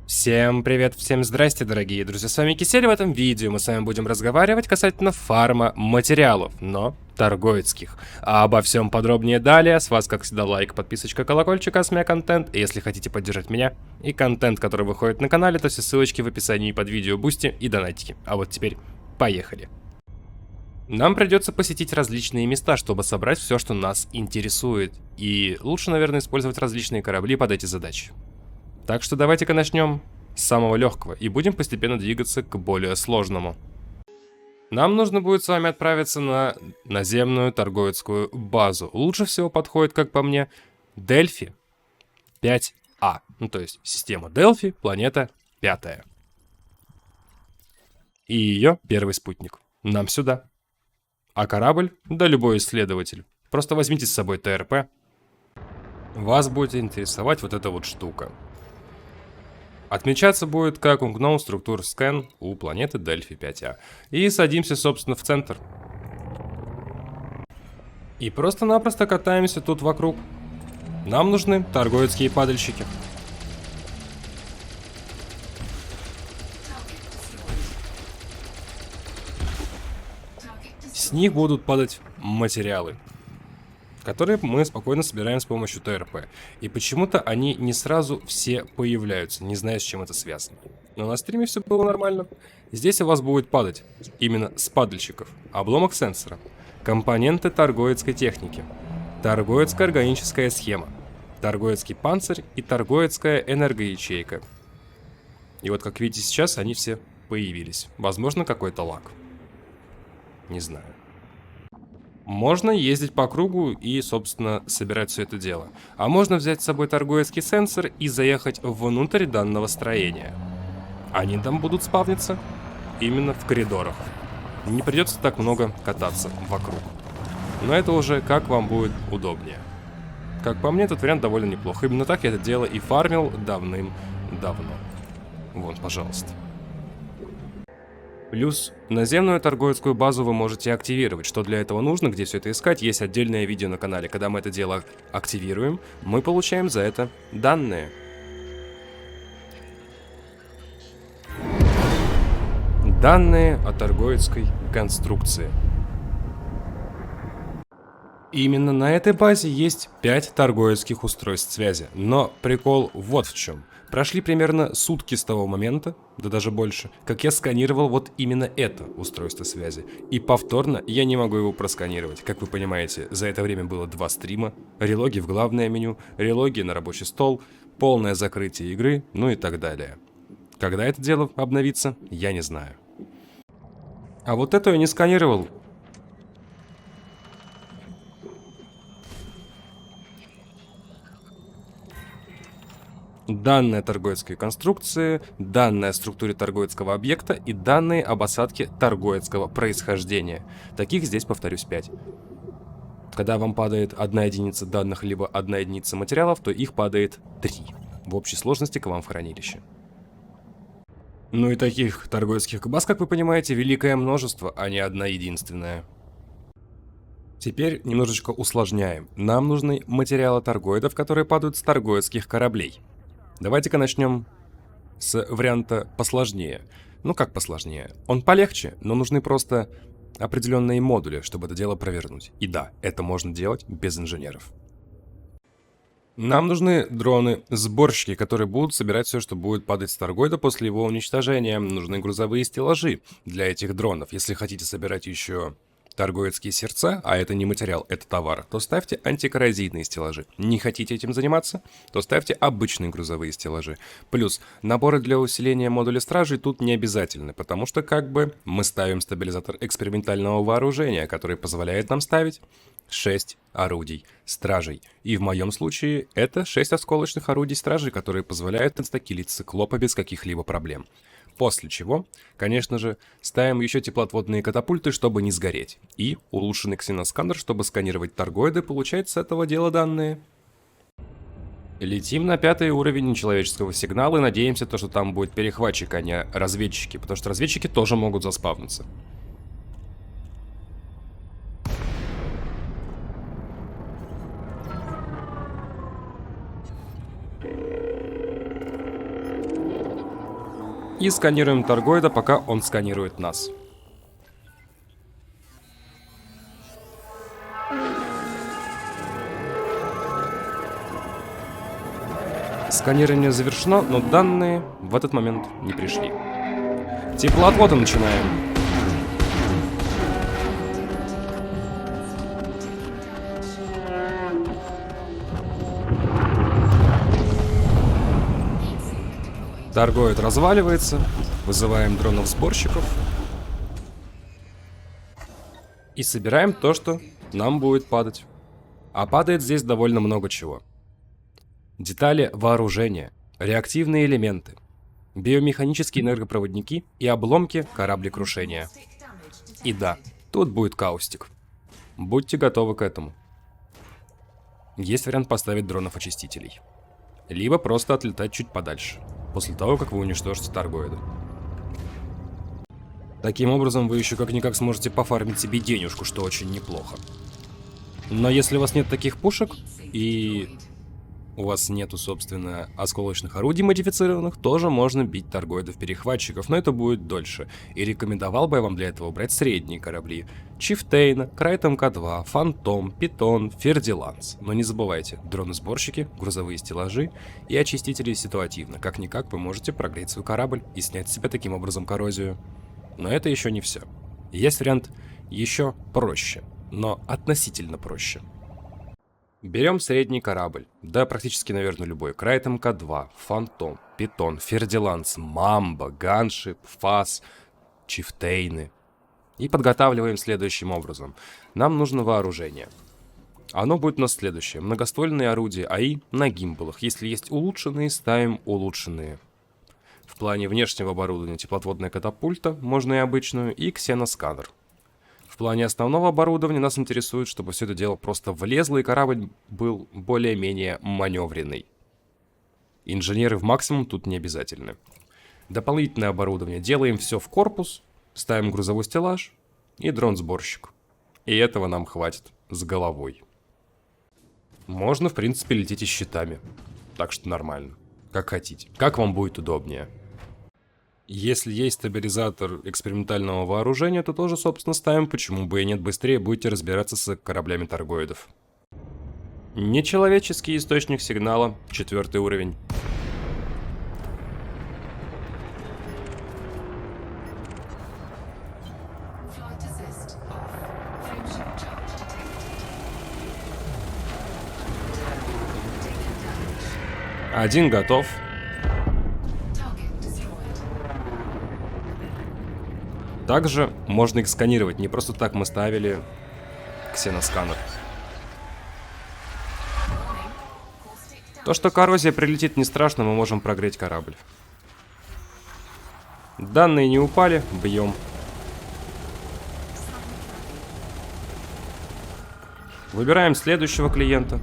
Всем привет, всем здрасте, дорогие друзья, с вами Кисель. В этом видео мы с вами будем разговаривать касательно фарма материалов, но торгоидских. А обо всем подробнее далее. С вас, как всегда, лайк, подписочка, колокольчик, а с меня контент. И если хотите поддержать меня и контент, который выходит на канале, то все ссылочки в описании под видео, бусти и донатики. А вот теперь поехали. Нам придется посетить различные места, чтобы собрать все, что нас интересует. И лучше, наверное, использовать различные корабли под эти задачи. Так что давайте-ка начнем с самого легкого и будем постепенно двигаться к более сложному. Нам нужно будет с вами отправиться на наземную торговецкую базу. Лучше всего подходит, как по мне, Дельфи 5А. Ну, то есть система Дельфи, планета 5. И ее первый спутник. Нам сюда. А корабль? Да любой исследователь. Просто возьмите с собой ТРП. Вас будет интересовать вот эта вот штука. Отмечаться будет как Unknown Structure Scan у планеты Дельфи 5А. И садимся, собственно, в центр. И просто-напросто катаемся тут вокруг. Нам нужны торговецкие падальщики. С них будут падать материалы, которые мы спокойно собираем с помощью ТРП. И почему-то они не сразу все появляются, не знаю, с чем это связано. Но на стриме все было нормально. Здесь у вас будет падать именно с падальщиков обломок сенсора, компоненты торговецкой техники, торговецкая органическая схема, торговецкий панцирь и торговецкая энергоячейка. И вот, как видите, сейчас они все появились. Возможно, какой-то лаг. Не знаю. Можно ездить по кругу и, собственно, собирать все это дело. А можно взять с собой торговецкий сенсор и заехать внутрь данного строения. Они там будут спавниться именно в коридорах. Не придется так много кататься вокруг. Но это уже как вам будет удобнее. Как по мне, этот вариант довольно неплох. Именно так я это дело и фармил давным-давно. Вон, пожалуйста. Плюс наземную торговецкую базу вы можете активировать. Что для этого нужно, где все это искать, есть отдельное видео на канале. Когда мы это дело активируем, мы получаем за это данные. Данные о торговецкой конструкции. Именно на этой базе есть 5 торговецких устройств связи. Но прикол вот в чем. Прошли примерно сутки с того момента, да даже больше, как я сканировал вот именно это устройство связи. И повторно я не могу его просканировать. Как вы понимаете, за это время было 2 стрима, релоги в главное меню, релоги на рабочий стол, полное закрытие игры, ну и так далее. Когда это дело обновится, я не знаю. А вот это я не сканировал. Данные о торговецкой конструкции, данные о структуре торговецкого объекта и данные об осадке торговецкого происхождения. Таких здесь, повторюсь, 5. Когда вам падает 1 единица данных, либо 1 единица материалов, то их падает 3 в общей сложности к вам в хранилище. Ну и таких торговецких баз, как вы понимаете, великое множество, а не одна единственная. Теперь немножечко усложняем. Нам нужны материалы торгоидов, которые падают с торговецких кораблей. Давайте-ка начнем с варианта посложнее. Ну как посложнее? Он полегче, но нужны просто определенные модули, чтобы это дело провернуть. И да, это можно делать без инженеров. Нам нужны дроны-сборщики, которые будут собирать все, что будет падать с торгоида после его уничтожения. Нужны грузовые стеллажи для этих дронов. Если хотите собирать еще торговецкие сердца, а это не материал, это товар, то ставьте антикоррозийные стеллажи. Не хотите этим заниматься, то ставьте обычные грузовые стеллажи. Плюс наборы для усиления модуля стражей тут не обязательны, потому что как бы мы ставим стабилизатор экспериментального вооружения, который позволяет нам ставить 6 орудий стражей. И в моем случае это 6 осколочных орудий стражей, которые позволяют инстакилить циклопа без каких-либо проблем. После чего, конечно же, ставим еще теплоотводные катапульты, чтобы не сгореть. И улучшенный ксеносканер, чтобы сканировать торгоиды, получать с этого дела данные. Летим на 5-й уровень нечеловеческого сигнала и надеемся, что там будет перехватчик, а не разведчики, потому что разведчики тоже могут заспавниться. И сканируем торгоида, пока он сканирует нас. Сканирование завершено, но данные в этот момент не пришли. Теплоотводы начинаем. Торгоид разваливается. Вызываем дронов-сборщиков. И собираем то, что нам будет падать. А падает здесь довольно много чего. Детали вооружения, реактивные элементы, биомеханические энергопроводники и обломки кораблекрушения. И да, тут будет каустик. Будьте готовы к этому. Есть вариант поставить дронов-очистителей. Либо просто отлетать чуть подальше, после того, как вы уничтожите торгоида. Таким образом, вы еще как-никак сможете пофармить себе денежку, что очень неплохо. Но если у вас нет таких пушек, и у вас нету, собственно, осколочных орудий модифицированных, тоже можно бить торгоидов-перехватчиков, но это будет дольше. И рекомендовал бы я вам для этого брать средние корабли. Чифтейна, Крайт МК-2, Фантом, Питон, Фердиланс. Но не забывайте, дроны-сборщики, грузовые стеллажи и очистители ситуативно. Как-никак вы можете прогреть свой корабль и снять с себя таким образом коррозию. Но это еще не все. Есть вариант еще проще, но относительно проще. Берем средний корабль, да практически, наверное, любой. Крайт МК-2, Фантом, Питон, Фердиланс, Мамба, Ганшип, Фас, Чифтейны. И подготавливаем следующим образом. Нам нужно вооружение. Оно будет у нас следующее. Многоствольные орудия АИ на гимбалах. Если есть улучшенные, ставим улучшенные. В плане внешнего оборудования теплоотводная катапульта, можно и обычную, и ксеносканер. В плане основного оборудования нас интересует, чтобы все это дело просто влезло и корабль был более-менее маневренный. Инженеры в максимум тут не обязательны. Дополнительное оборудование. Делаем все в корпус, ставим грузовой стеллаж и дрон-сборщик. И этого нам хватит с головой. Можно, в принципе, лететь и с щитами. Так что нормально. Как хотите. Как вам будет удобнее. Если есть стабилизатор экспериментального вооружения, то тоже, собственно, ставим. Почему бы и нет, быстрее будете разбираться с кораблями торгоидов. Нечеловеческий источник сигнала, 4 уровень. Один готов. Также можно их сканировать. Не просто так мы ставили ксеносканер. То, что коррозия прилетит, не страшно, мы можем прогреть корабль. Данные не упали, бьем. Выбираем следующего клиента.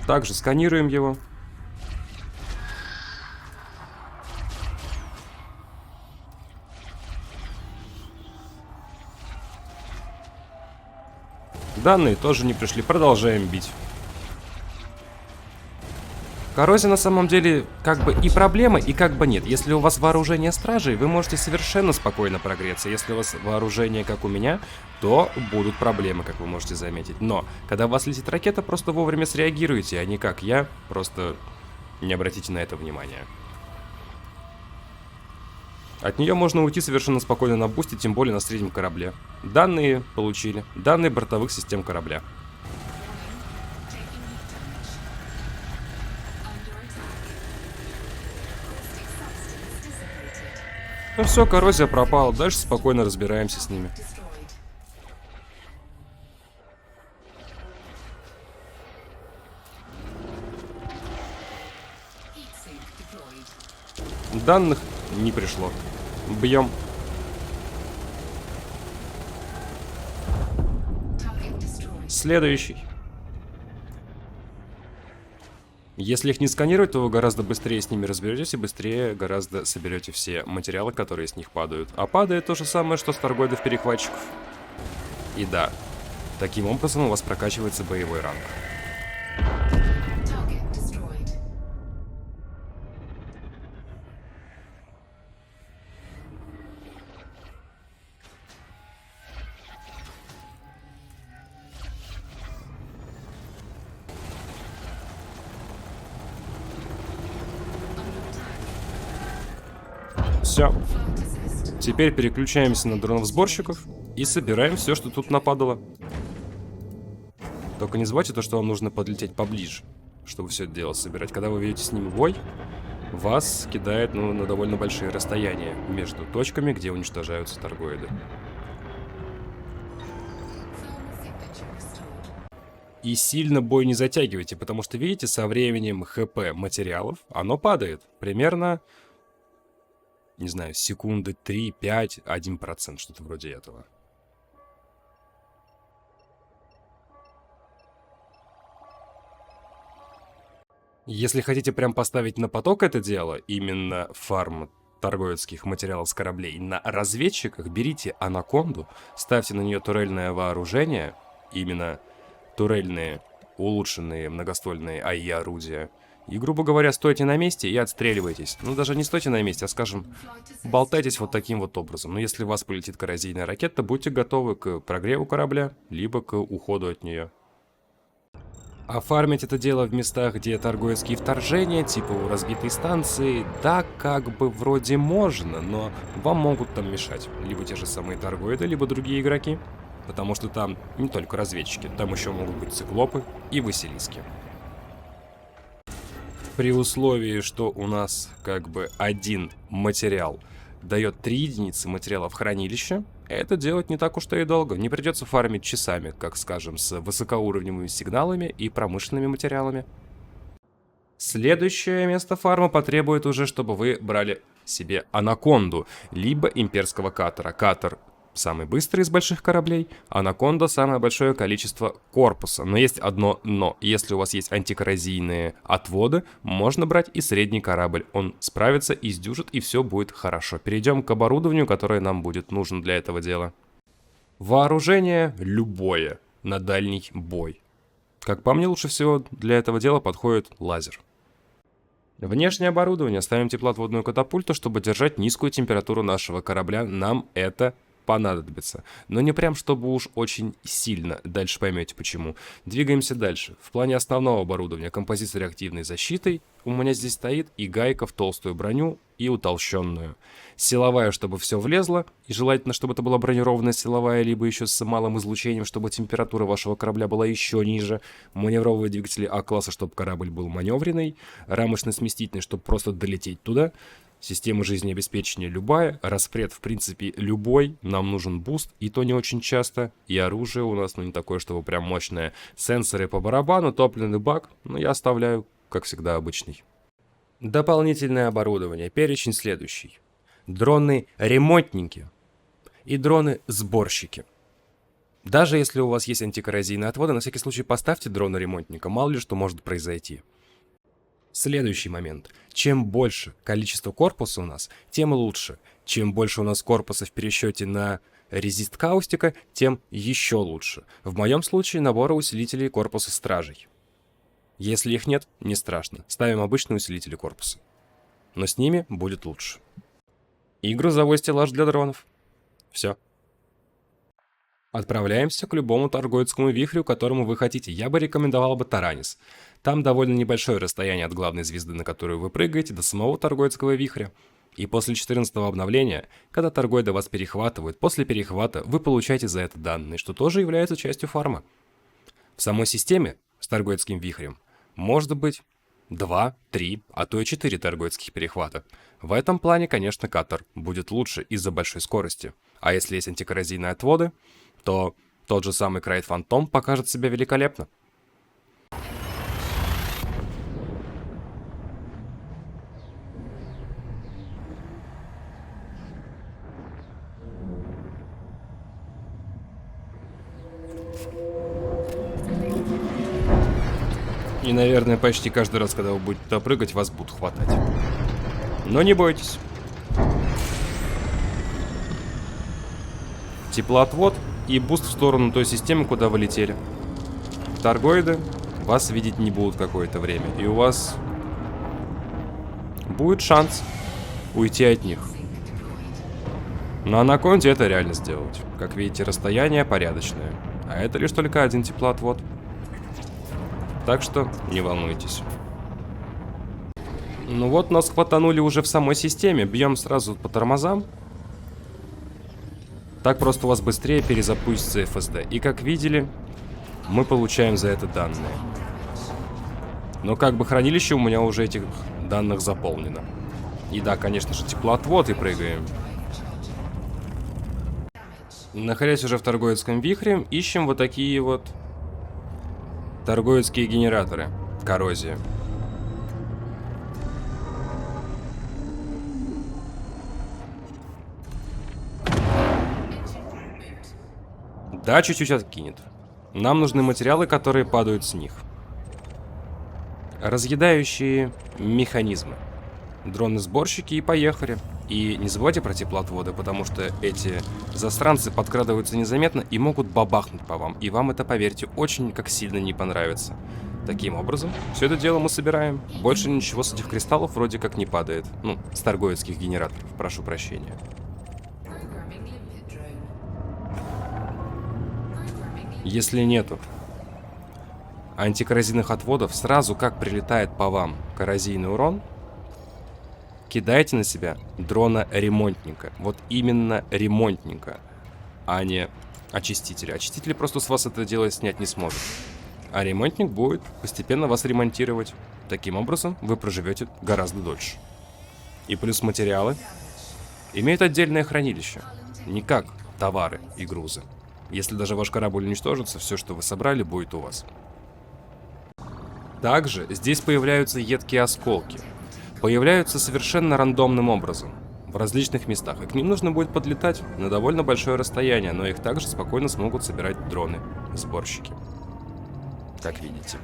Также сканируем его. Данные тоже не пришли, продолжаем бить. Коррозия на самом деле как бы и проблема, и как бы нет. Если у вас вооружение стражей, вы можете совершенно спокойно прогреться. Если у вас вооружение, как у меня, то будут проблемы, как вы можете заметить. Но, когда у вас летит ракета, просто вовремя среагируйте, а не как я. Просто не обратите на это внимания. От нее можно уйти совершенно спокойно на бусте, тем более на среднем корабле. Данные получили. Данные бортовых систем корабля. Ну все, коррозия пропала. Дальше спокойно разбираемся с ними. Данных не пришло. Бьем. Следующий. Если их не сканировать, то вы гораздо быстрее с ними разберетесь и быстрее гораздо соберете все материалы, которые с них падают. А падает то же самое, что с торгоидов-перехватчиков. И да, таким образом у вас прокачивается боевой ранг. Все. Теперь переключаемся на дронов-сборщиков и собираем все, что тут нападало. Только не забывайте то, что вам нужно подлететь поближе, чтобы все это дело собирать. Когда вы ведете с ним бой, вас кидает на довольно большие расстояния между точками, где уничтожаются торгоиды. И сильно бой не затягивайте, потому что, видите, со временем ХП материалов оно падает. Примерно, не знаю, секунды 3, 5, 1%, что-то вроде этого. Если хотите прям поставить на поток это дело, именно фарм торговецких материалов с кораблей на разведчиках, берите анаконду, ставьте на нее турельное вооружение, именно турельные, улучшенные многоствольные АИ-орудия. И, грубо говоря, стойте на месте и отстреливайтесь. Ну, даже не стойте на месте, а, скажем, болтайтесь вот таким вот образом. Но если у вас полетит коррозийная ракета, будьте готовы к прогреву корабля, либо к уходу от нее. А фармить это дело в местах, где торговецкие вторжения, типа у разбитой станции, да, как бы вроде можно, но вам могут там мешать. Либо те же самые торгоиды, либо другие игроки. Потому что там не только разведчики, там еще могут быть циклопы и василиски. При условии, что у нас как бы один материал дает 3 единицы материала в хранилище, это делать не так уж и долго. Не придется фармить часами, как скажем, с высокоуровневыми сигналами и промышленными материалами. Следующее место фарма потребует уже, чтобы вы брали себе анаконду, либо имперского катера. Катер самый быстрый из больших кораблей, анаконда самое большое количество корпуса. Но есть одно но. Если у вас есть антикоррозийные отводы, можно брать и средний корабль. Он справится, издюжит, и все будет хорошо. Перейдем к оборудованию, которое нам будет нужно для этого дела. Вооружение любое на дальний бой. Как по мне, лучше всего для этого дела подходит лазер. Внешнее оборудование. Ставим теплоотводную катапульту, чтобы держать низкую температуру нашего корабля. Нам это понадобится. Но не прям, чтобы уж очень сильно. Дальше поймете почему. Двигаемся дальше. В плане основного оборудования композит с реактивной защитой. У меня здесь стоит и гайка в толстую броню, и утолщенную. Силовая, чтобы все влезло. И желательно, чтобы это была бронированная силовая, либо еще с малым излучением, чтобы температура вашего корабля была еще ниже. Маневровые двигатели А-класса, чтобы корабль был маневренный. Рамочно-сместительный, чтобы просто долететь туда. Система жизнеобеспечения любая, распред в принципе любой, нам нужен буст, и то не очень часто, и оружие у нас, не такое, чтобы прям мощное. Сенсоры по барабану, топливный бак, я оставляю, как всегда, обычный. Дополнительное оборудование, перечень следующий. Дроны-ремонтники и дроны-сборщики. Даже если у вас есть антикоррозийные отводы, на всякий случай поставьте дрона-ремонтника, мало ли что может произойти. Следующий момент. Чем больше количество корпуса у нас, тем лучше. Чем больше у нас корпуса в пересчете на резист каустика, тем еще лучше. В моем случае набора усилителей корпуса стражей. Если их нет, не страшно. Ставим обычные усилители корпуса. Но с ними будет лучше. И грузовой стеллаж для дронов. Все. Отправляемся к любому торговецкому вихрю, которому вы хотите. Я бы рекомендовал бы Таранис. Там довольно небольшое расстояние от главной звезды, на которую вы прыгаете, до самого торговецкого вихря. И после 14-го обновления, когда торгоиды вас перехватывают, после перехвата вы получаете за это данные, что тоже является частью фарма. В самой системе с торговецким вихрем может быть 2, 3, а то и 4 торговецких перехвата. В этом плане, конечно, катер будет лучше из-за большой скорости. А если есть антикоррозийные отводы, то тот же самый Крайт Фантом покажет себя великолепно. И, наверное, почти каждый раз, когда вы будете туда прыгать, вас будут хватать. Но не бойтесь. Теплоотвод и буст в сторону той системы, куда вы летели. Торгоиды вас видеть не будут какое-то время. И у вас будет шанс уйти от них. На анаконде это реально сделать. Как видите, расстояние порядочное. А это лишь только один теплоотвод. Так что не волнуйтесь. Ну вот, нас хватанули уже в самой системе. Бьем сразу по тормозам. Так просто у вас быстрее перезапустится FSD. И как видели, мы получаем за это данные. Но как бы хранилище у меня уже этих данных заполнено. И да, конечно же, теплоотвод и прыгаем. Находясь уже в Торговецком вихре, ищем вот такие вот торговецкие генераторы. Коррозия. Да, чуть-чуть откинет. Нам нужны материалы, которые падают с них. Разъедающие механизмы. Дроны-сборщики и поехали. И не забывайте про теплоотводы, потому что эти засранцы подкрадываются незаметно и могут бабахнуть по вам. И вам это, поверьте, очень как сильно не понравится. Таким образом, все это дело мы собираем. Больше ничего с этих кристаллов вроде как не падает. Ну, с торговецких генераторов, прошу прощения. Если нету антикоррозийных отводов, сразу как прилетает по вам коррозийный урон, кидайте на себя дрона-ремонтника. Вот именно ремонтника, а не очистителя. Очиститель просто с вас это дело снять не сможет. А ремонтник будет постепенно вас ремонтировать. Таким образом, вы проживете гораздо дольше. И плюс материалы имеют отдельное хранилище. Не как товары и грузы. Если даже ваш корабль уничтожится, все, что вы собрали, будет у вас. Также здесь появляются едкие осколки. Появляются совершенно рандомным образом. В различных местах. И к ним нужно будет подлетать на довольно большое расстояние, но их также спокойно смогут собирать дроны-сборщики. Как видите.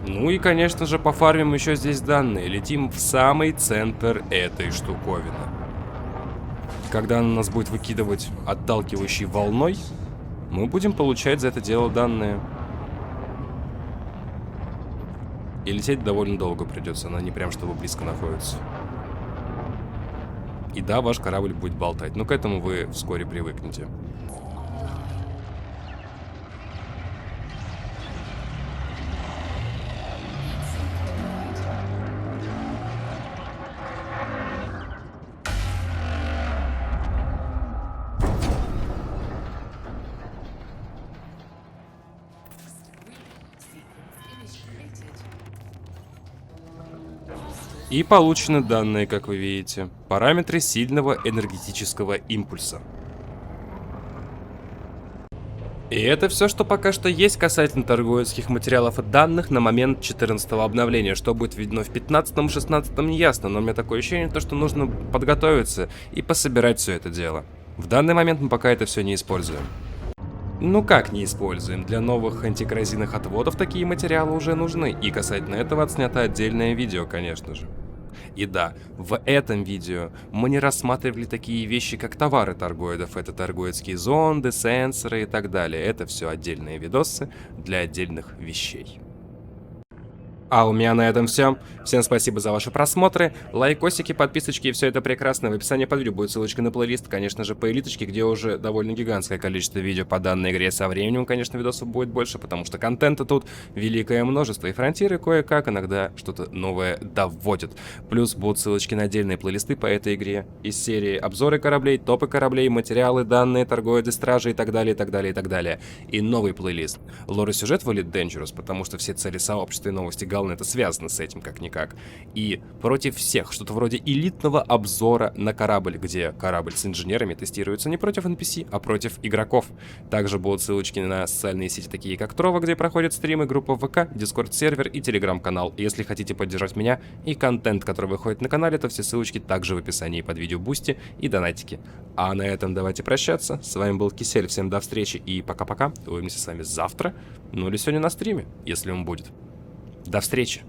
Ну и, конечно же, пофармим еще здесь данные. Летим в самый центр этой штуковины. Когда она нас будет выкидывать отталкивающей волной, мы будем получать за это дело данные. И лететь довольно долго придется, она не прям чтобы близко находится. И да, ваш корабль будет болтать, но к этому вы вскоре привыкнете. И получены данные, как вы видите. Параметры сильного энергетического импульса. И это все, что пока что есть касательно торговецких материалов и данных на момент 14-го обновления. Что будет видно в 15-м, 16-м, не ясно, но у меня такое ощущение, что нужно подготовиться и пособирать все это дело. В данный момент мы пока это все не используем. Ну как не используем? Для новых антикоррозийных отводов такие материалы уже нужны. И касательно этого отснято отдельное видео, конечно же. И да, в этом видео мы не рассматривали такие вещи, как товары торгоидов. Это торгоидские зонды, сенсоры и так далее. Это все отдельные видосы для отдельных вещей. А у меня на этом все. Всем спасибо за ваши просмотры, лайкосики, подписочки и все это прекрасно. В описании под видео будет ссылочка на плейлист, конечно же, по элиточке, где уже довольно гигантское количество видео по данной игре. Со временем, конечно, видосов будет больше, потому что контента тут великое множество. И фронтиры кое-как иногда что-то новое доводят. Плюс будут ссылочки на отдельные плейлисты по этой игре из серии обзоры кораблей, топы кораблей, материалы, данные, торговые стражи и так далее, и так далее, и так далее. И новый плейлист. Лор и сюжет в Elite Dangerous, потому что все цели сообщества и новости Галны это связано с этим как-никак. И против всех, что-то вроде элитного обзора на корабль, где корабль с инженерами тестируется не против NPC, а против игроков. Также будут ссылочки на социальные сети, такие как Трова, где проходят стримы, группа ВК, Дискорд-сервер и Телеграм-канал. Если хотите поддержать меня и контент, который выходит на канале, то все ссылочки также в описании под видео, бусти и донатики. А на этом давайте прощаться. С вами был Кисель, всем до встречи и пока-пока. Увидимся с вами завтра, ну или сегодня на стриме, если он будет. До встречи!